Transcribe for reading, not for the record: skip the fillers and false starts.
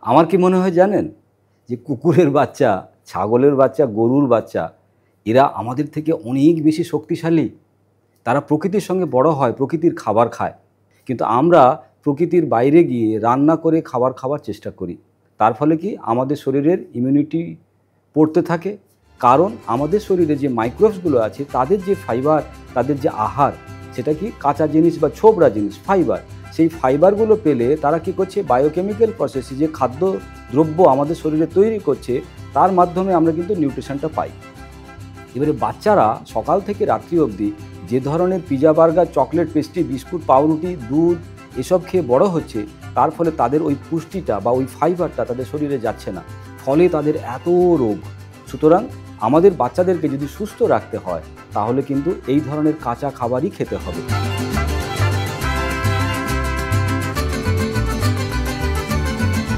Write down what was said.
আমার কি মনে হয় জানেন, যে কুকুরের বাচ্চা, ছাগলের বাচ্চা, গরুর বাচ্চা এরা আমাদের থেকে অনেক বেশি শক্তিশালী। তারা প্রকৃতির সঙ্গে বড় হয়, প্রকৃতির খাবার খায়। কিন্তু আমরা প্রকৃতির বাইরে গিয়ে রান্না করে খাবার খাওয়ার চেষ্টা করি। তার ফলে কি আমাদের শরীরের ইমিউনিটি পড়তে থাকে। কারণ আমাদের শরীরে যে মাইক্রোবসগুলো আছে তাদের যে ফাইবার, তাদের যে আহার, সেটা কি কাঁচা জিনিস বা ছোবড়া জিনিস ফাইবার। সেই ফাইবারগুলো পেলে তারা কি করছে, বায়োকেমিক্যাল প্রসেসে যে খাদ্য দ্রব্য আমাদের শরীরে তৈরি করছে তার মাধ্যমে আমরা কিন্তু নিউট্রিশনটা পাই। এবারে বাচ্চারা সকাল থেকে রাত্রি অবধি যে ধরনের pizza, burger, chocolate, pastry, biscuit, পাউরুটি, দুধ এসব খেয়ে বড় হচ্ছে, তার ফলে তাদের ওই পুষ্টিটা বা ওই ফাইবারটা তাদের শরীরে যাচ্ছে না, ফলে তাদের এত রোগ। সুতরাং আমাদের বাচ্চাদেরকে যদি সুস্থ রাখতে হয় তাহলে কিন্তু এই ধরনের কাঁচা খাবারই খেতে হবে।